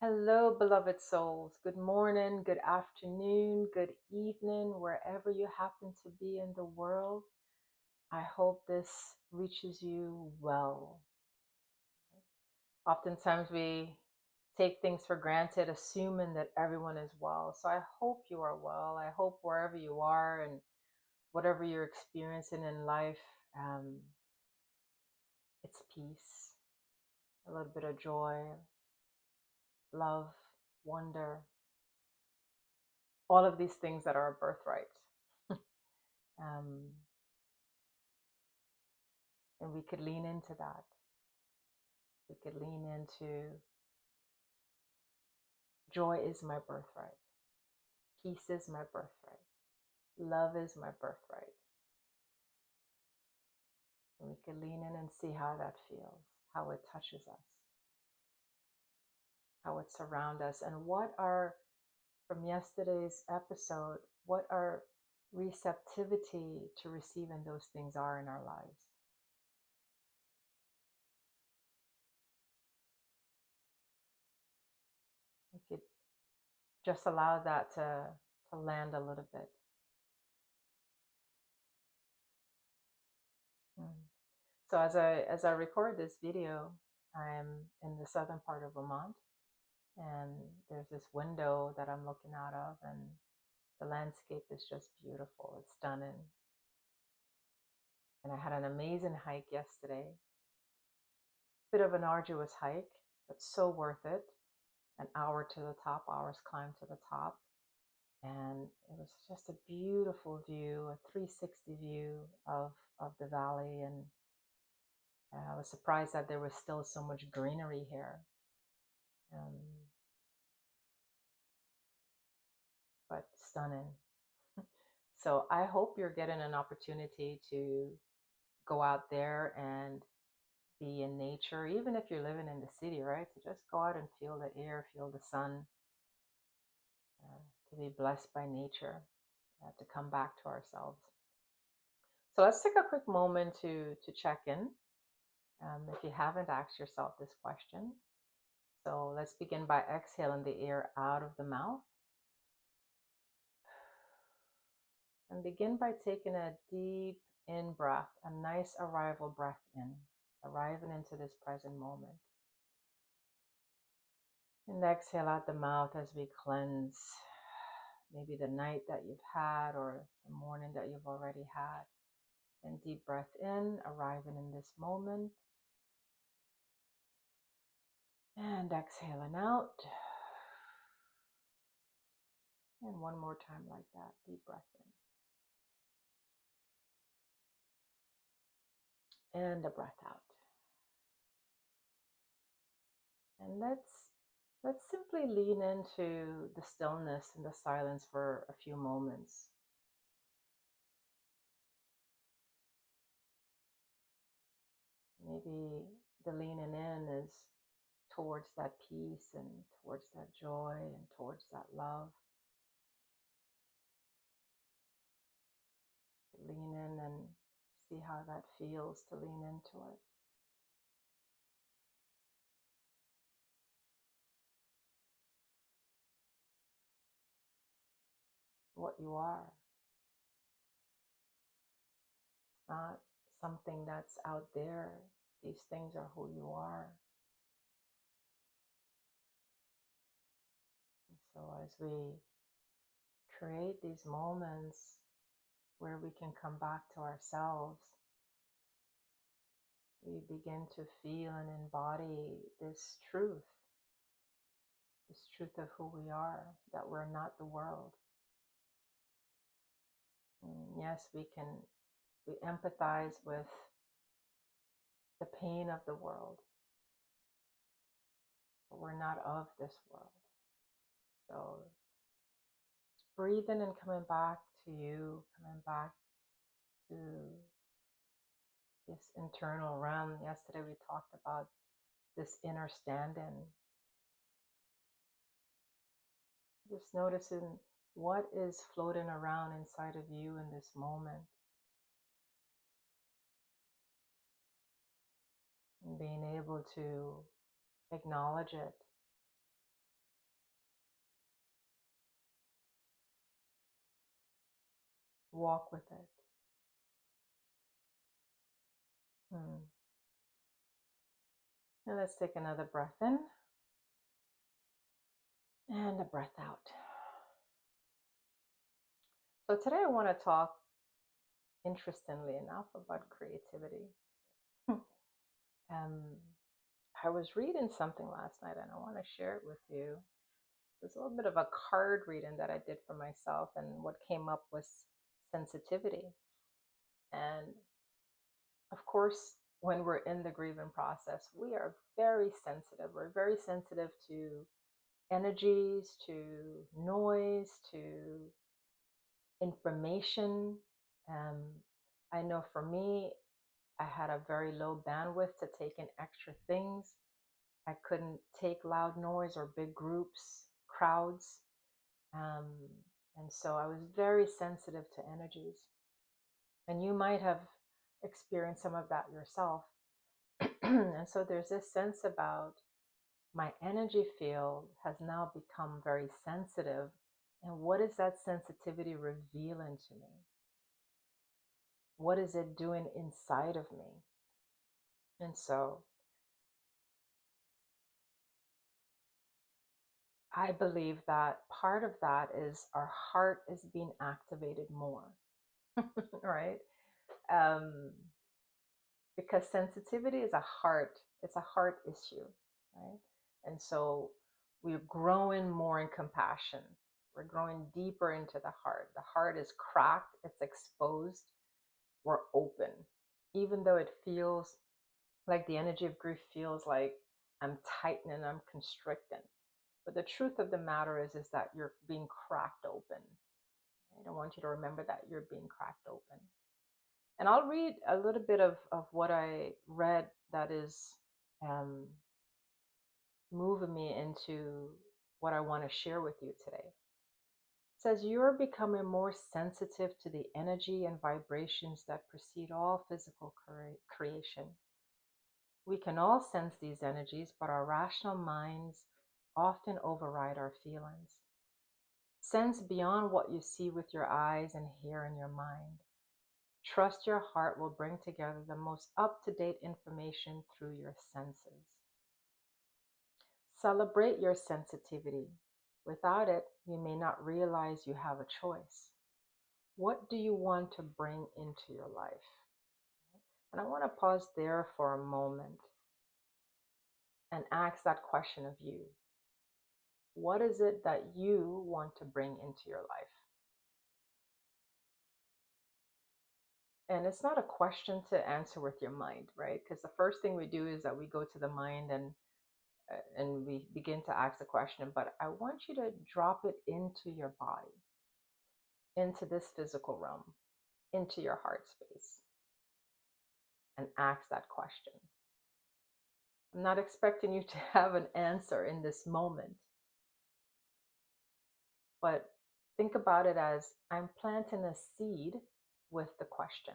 Hello, beloved souls. Good morning, good afternoon, good evening, wherever you happen to be in the world. I hope this reaches you well. Oftentimes we take things for granted, assuming that everyone is well. So I hope you are well. I hope wherever you are and whatever you're experiencing in life, um, it's peace, a little bit of joy, love, wonder, all of these things that are a birthright. Um, and we could lean into that. We could lean into joy is my birthright, peace is my birthright, love is my birthright. And we could lean in and see how that feels, how it touches us, how it surrounds us, and what are, from yesterday's episode, what our receptivity to receiving those things are in our lives. We could just allow that to land a little bit. Mm. So as I record this video, I'm in the southern part of Vermont, and there's this window that I'm looking out of, and the landscape is just beautiful. It's stunning. And I had an amazing hike yesterday. Bit of an arduous hike, but so worth it. An hour to the top, hours climb to the top. And it was just a beautiful view, a 360 view of the valley. And I was surprised that there was still so much greenery here. Um, but stunning. So I hope you're getting an opportunity to go out there and be in nature, even if you're living in the city, right? To just go out and feel the air, feel the sun, to be blessed by nature, to come back to ourselves. So let's take a quick moment to check in. If you haven't asked yourself this question, so let's begin by exhaling the air out of the mouth. And begin by taking a deep in breath, a nice arrival breath in, arriving into this present moment. And exhale out the mouth as we cleanse maybe the night that you've had or the morning that you've already had. And deep breath in, arriving in this moment. And exhaling out. And one more time like that, deep breath in. And a breath out. And let's simply lean into the stillness and the silence for a few moments. Maybe the leaning in is towards that peace and towards that joy and towards that love. Lean in and see how that feels to lean into it. What you are. It's not something that's out there. These things are who you are. And so as we create these moments where we can come back to ourselves, we begin to feel and embody this truth of who we are, that we're not the world. And yes, we empathize with the pain of the world, but we're not of this world. So breathing and coming back to you, coming back to this internal realm. Yesterday we talked about this inner standing. Just noticing what is floating around inside of you in this moment. And being able to acknowledge it Walk with it. Hmm. Now let's take another breath in and a breath out. So today I want to talk, interestingly enough, about creativity. um, I was reading something last night and I want to share it with you. There's a little bit of a card reading that I did for myself, and what came up was sensitivity. And of course, when we're in the grieving process, we are very sensitive. We're very sensitive to energies, to noise, to information. Um, I know for me, I had a very low bandwidth to take in extra things. I couldn't take loud noise or big groups, crowds. Um, and so I was very sensitive to energies. And you might have experienced some of that yourself. And so there's this sense about my energy field has now become very sensitive. And what is that sensitivity revealing to me? What is it doing inside of me? And so I believe that part of that is our heart is being activated more, right? Um, because sensitivity is it's a heart issue, right? And so we're growing more in compassion. We're growing deeper into the heart. The heart is cracked, it's exposed, we're open. Even though it feels like the energy of grief feels like I'm tightening, I'm constricting. But the truth of the matter is that you're being cracked open. I don't want you to remember that you're being cracked open. And I'll read a little bit of what I read that is um, moving me into what I want to share with you today. It says, you're becoming more sensitive to the energy and vibrations that precede all physical creation. We can all sense these energies, but our rational minds often override our feelings. Sense beyond what you see with your eyes and hear in your mind. Trust your heart will bring together the most up-to-date information through your senses. Celebrate your sensitivity. Without it, you may not realize you have a choice. What do you want to bring into your life? And I want to pause there for a moment and ask that question of you. What is it that you want to bring into your life? And it's not a question to answer with your mind, right? Because the first thing we do is that we go to the mind and we begin to ask the question. But I want you to drop it into your body, into this physical realm, into your heart space, and ask that question. I'm not expecting you to have an answer in this moment, but think about it as I'm planting a seed with the question.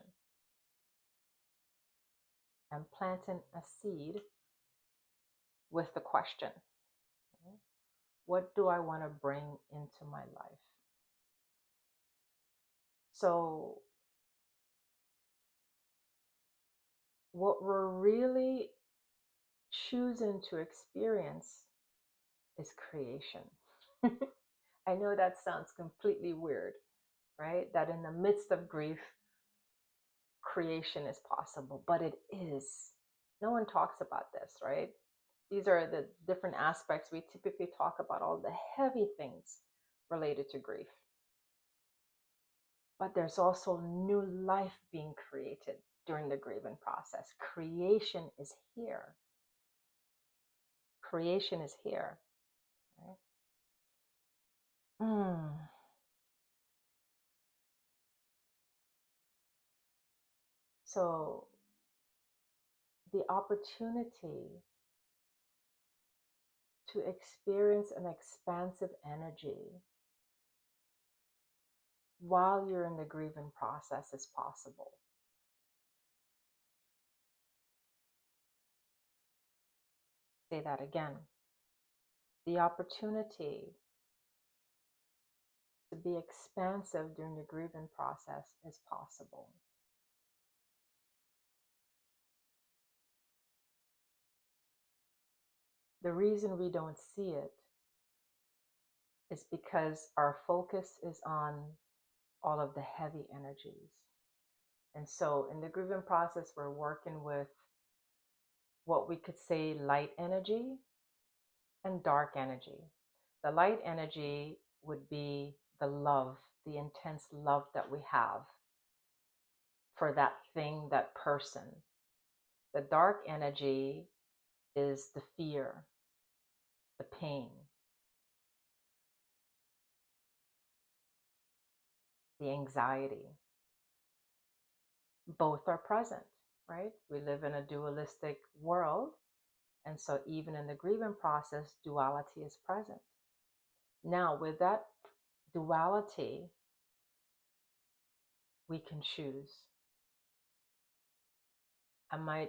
I'm planting a seed with the question. What do I want to bring into my life? So, what we're really choosing to experience is creation. I know that sounds completely weird, right? That in the midst of grief, creation is possible, but it is. No one talks about this, right? These are the different aspects we typically talk about, all the heavy things related to grief. But there's also new life being created during the grieving process. Creation is here. Creation is here. Right? So the opportunity to experience an expansive energy while you're in the grieving process is possible. Say that again. The opportunity to be expansive during the grieving process is possible. The reason we don't see it is because our focus is on all of the heavy energies. And so in the grieving process, we're working with what we could say light energy and dark energy. The light energy would be the love, the intense love that we have for that thing, that person. The dark energy is the fear, the pain, the anxiety. Both are present, right? We live in a dualistic world. And so, even in the grieving process, duality is present. Now, with that duality, we can choose. Am I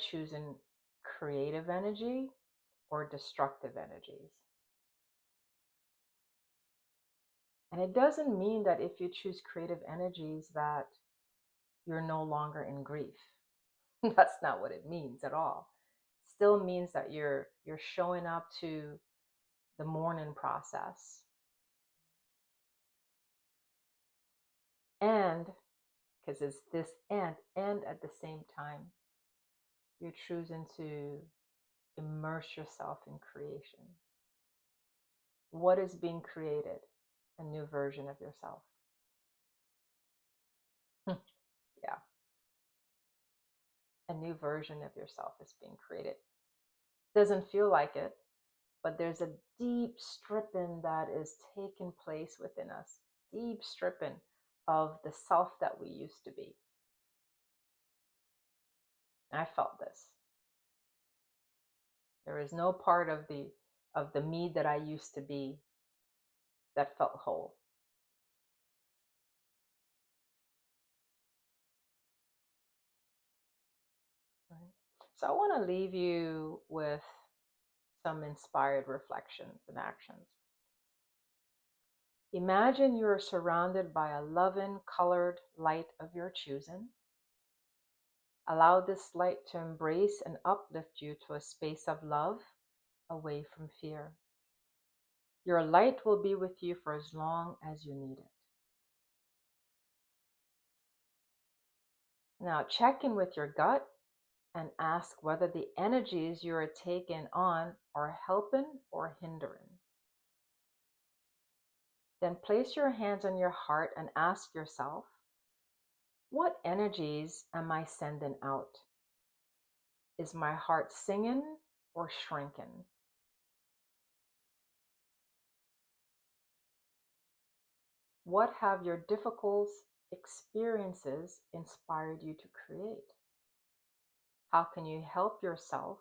choosing creative energy or destructive energies? And it doesn't mean that if you choose creative energies that you're no longer in grief. That's not what it means at all. It still means that you're showing up to the mourning process. And because it's this and at the same time, you're choosing to immerse yourself in creation. What is being created? A new version of yourself. Yeah. A new version of yourself is being created. Doesn't feel like it, but there's a deep stripping that is taking place within us. Deep stripping of the self that we used to be. I felt this. There is no part of the me that I used to be that felt whole. Right? So I want to leave you with some inspired reflections and actions. Imagine you are surrounded by a loving, colored light of your choosing. Allow this light to embrace and uplift you to a space of love away from fear. Your light will be with you for as long as you need it. Now check in with your gut and ask whether the energies you are taking on are helping or hindering. Then place your hands on your heart and ask yourself, what energies am I sending out? Is my heart singing or shrinking? What have your difficult experiences inspired you to create? How can you help yourself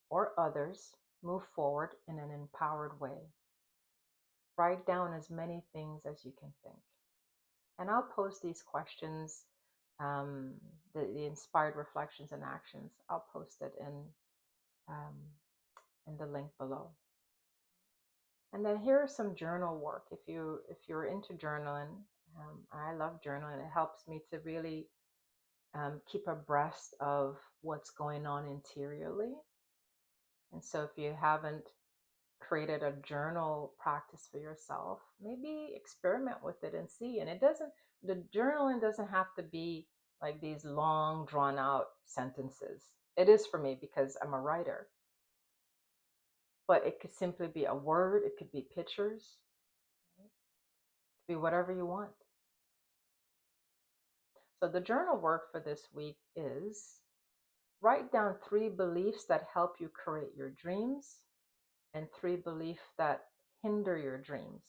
or others move forward in an empowered way? Write down as many things as you can think. And I'll post these questions, um, the inspired reflections and actions. I'll post it um, in the link below. And then here is some journal work. If you're into journaling, I love journaling. It helps me to really keep abreast of what's going on interiorly. And so if you haven't created a journal practice for yourself, maybe experiment with it and see. And the journaling doesn't have to be like these long, drawn out sentences. It is for me because I'm a writer. But it could simply be a word, it could be pictures, it could be whatever you want. So the journal work for this week is write down 3 beliefs that help you create your dreams and 3 beliefs that hinder your dreams.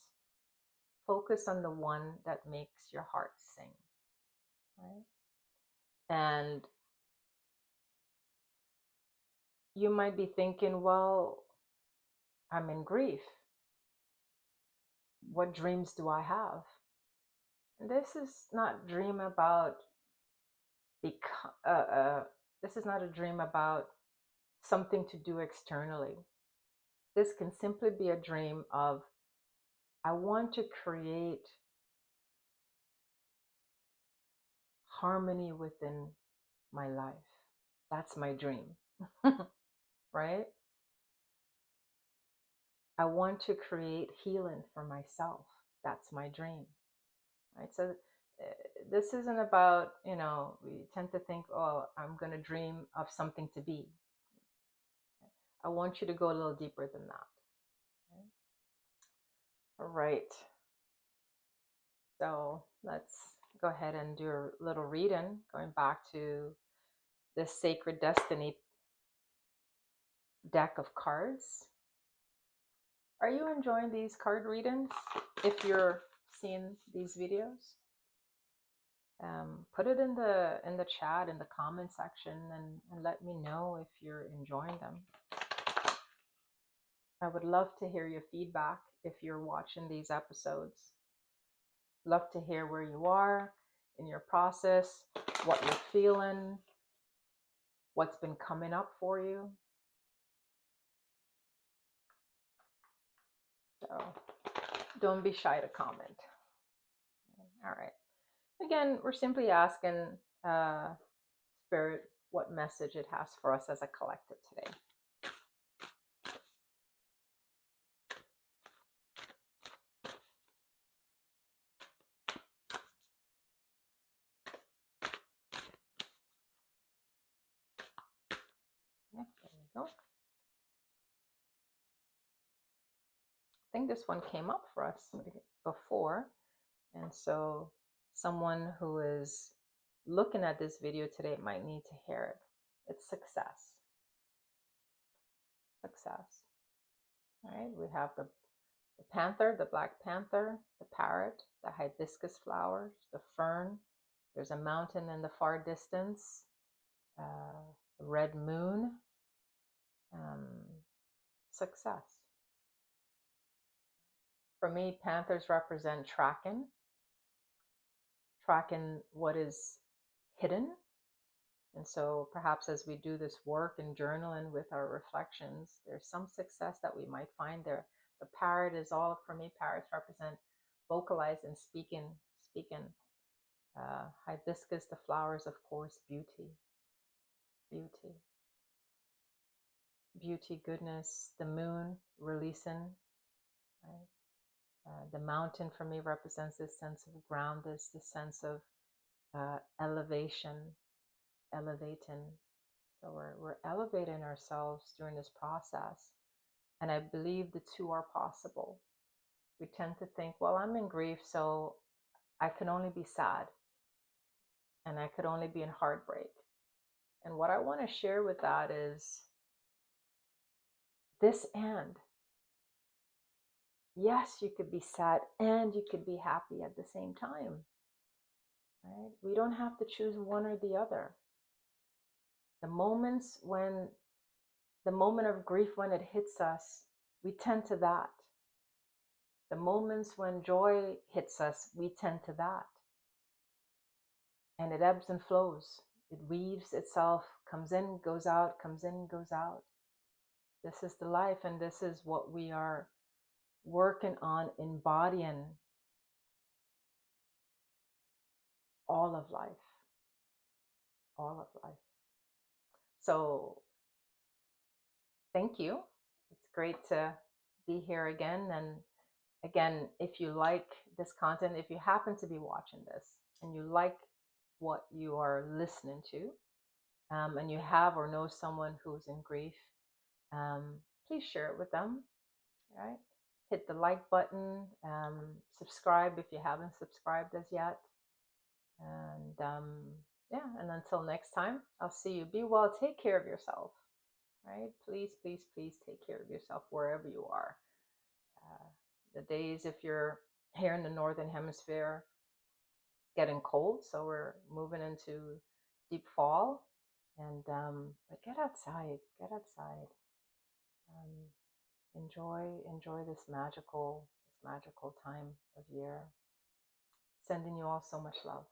Focus on the one that makes your heart sing. Right? And you might be thinking, well, I'm in grief. What dreams do I have? And this is not dream about this is not a dream about something to do externally. This can simply be a dream of, I want to create harmony within my life. That's my dream, right? I want to create healing for myself. That's my dream, right? So this isn't about, we tend to think, oh, I'm going to dream of something to be. I want you to go a little deeper than that. Okay? All right. So let's go ahead and do a little reading, going back to this Sacred Destiny deck of cards. Are you enjoying these card readings? If you're seeing these videos, put it in the chat, in the comment section, and let me know if you're enjoying them. I would love to hear your feedback if you're watching these episodes. Love to hear where you are in your process, what you're feeling, what's been coming up for you. So don't be shy to comment. All right. Again, we're simply asking Spirit what message it has for us as a collective today. Yeah, there you go. I think this one came up for us before. And so someone who is looking at this video today might need to hear it. It's success. Success. All right, we have the panther, the black panther, the parrot, the hibiscus flowers, the fern. There's a mountain in the far distance, the red moon. Success. For me, panthers represent tracking what is hidden. And so perhaps as we do this work and journaling with our reflections, there's some success that we might find there. The parrot is all, for me, parrots represent vocalizing, speaking. Hibiscus, the flowers, of course, beauty, goodness. The moon, releasing, right? The mountain for me represents this sense of groundedness, this sense of elevation, elevating. So we're elevating ourselves during this process. And I believe the two are possible. We tend to think, well, I'm in grief, so I can only be sad. And I could only be in heartbreak. And what I want to share with that is this end. Yes, you could be sad and you could be happy at the same time. Right? We don't have to choose one or the other. The moment of grief, when it hits us, we tend to that. The moments when joy hits us, we tend to that. And it ebbs and flows. It weaves itself, comes in, goes out, comes in, goes out. This is the life, and this is what we are working on embodying all of life. All of life. So thank you. It's great to be here again. And again, if you like this content, if you happen to be watching this and you like what you are listening to, and you have or know someone who's in grief, please share it with them. Right? Hit the like button, subscribe if you haven't subscribed as yet. And yeah, and until next time, I'll see you. Be well, take care of yourself. Right? Please, please, please take care of yourself wherever you are. The days, if you're here in the Northern Hemisphere, it's getting cold, so we're moving into deep fall. And but get outside. Enjoy this magical time of year. Sending you all so much love.